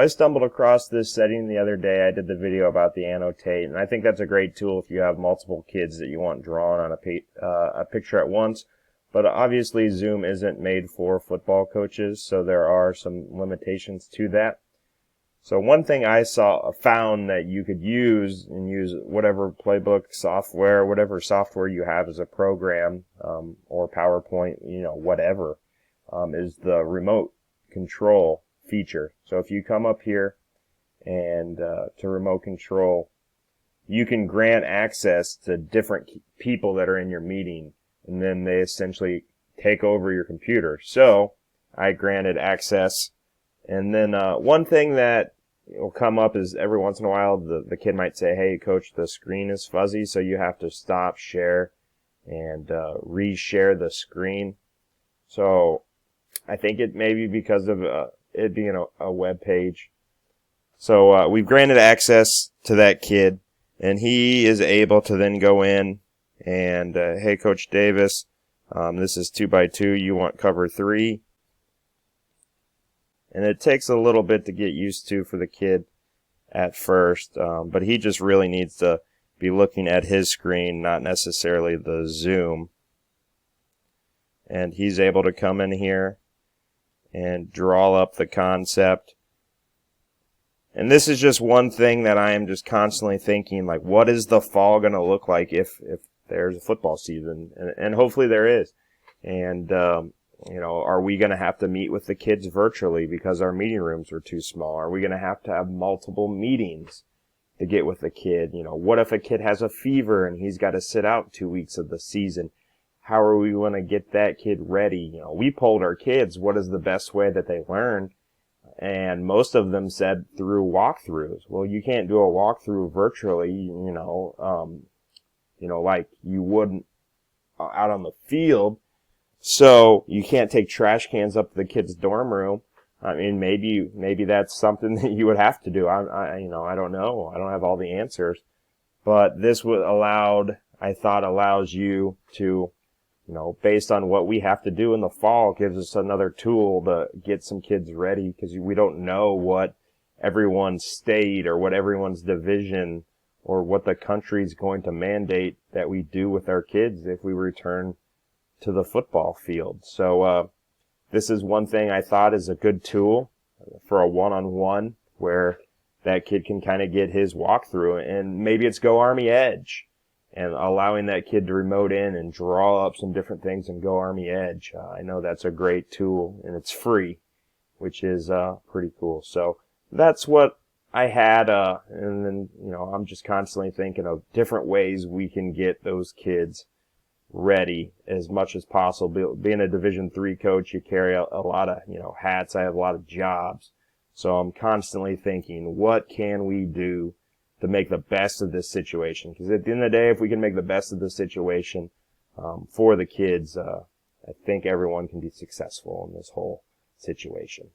stumbled across this setting the other day. I did the video about the Annotate, and I think that's a great tool if you have multiple kids that you want drawn on a picture at once. But obviously Zoom isn't made for football coaches, so there are some limitations to that. So one thing I found that you could use whatever playbook software, whatever software you have as a program, or PowerPoint, whatever, is the remote control feature. So if you come up here and to remote control, you can grant access to different people that are in your meeting, and then they essentially take over your computer. So I granted access, and then one thing that will come up is every once in a while the kid might say, "Hey coach, the screen is fuzzy," so you have to stop share and reshare the screen. So I think it may be because of it being a web page. So we've granted access to that kid, and he is able to then go in and, "Hey, Coach Davis, this is 2x2. You want cover 3. And it takes a little bit to get used to for the kid at first, but he just really needs to be looking at his screen, not necessarily the Zoom. And he's able to come in here and draw up the concept. And this is just one thing that I am just constantly thinking, like, what is the fall going to look like if there's a football season? And hopefully there is. And, are we going to have to meet with the kids virtually because our meeting rooms are too small? Are we going to have multiple meetings to get with the kid? What if a kid has a fever and he's got to sit out 2 weeks of the season? How are we going to get that kid ready? We polled our kids, what is the best way that they learn? And most of them said through walkthroughs. Well, you can't do a walkthrough virtually, like you would out on the field. So you can't take trash cans up to the kid's dorm room. I mean, maybe that's something that you would have to do. I don't know. I don't have all the answers. But this I thought allows you to, based on what we have to do in the fall, gives us another tool to get some kids ready, because we don't know what everyone's state or what everyone's division or what the country's going to mandate that we do with our kids if we return to the football field. So this is one thing I thought is a good tool for a one-on-one where that kid can kind of get his walkthrough, and maybe it's Go Army Edge and allowing that kid to remote in and draw up some different things in Go Army Edge. I know that's a great tool, and it's free, which is pretty cool. So that's what I had, and then, I'm just constantly thinking of different ways we can get those kids ready as much as possible. Being a Division III coach, you carry a lot of, hats. I have a lot of jobs. So I'm constantly thinking, what can we do to make the best of this situation? Because at the end of the day, if we can make the best of the situation for the kids, I think everyone can be successful in this whole situation.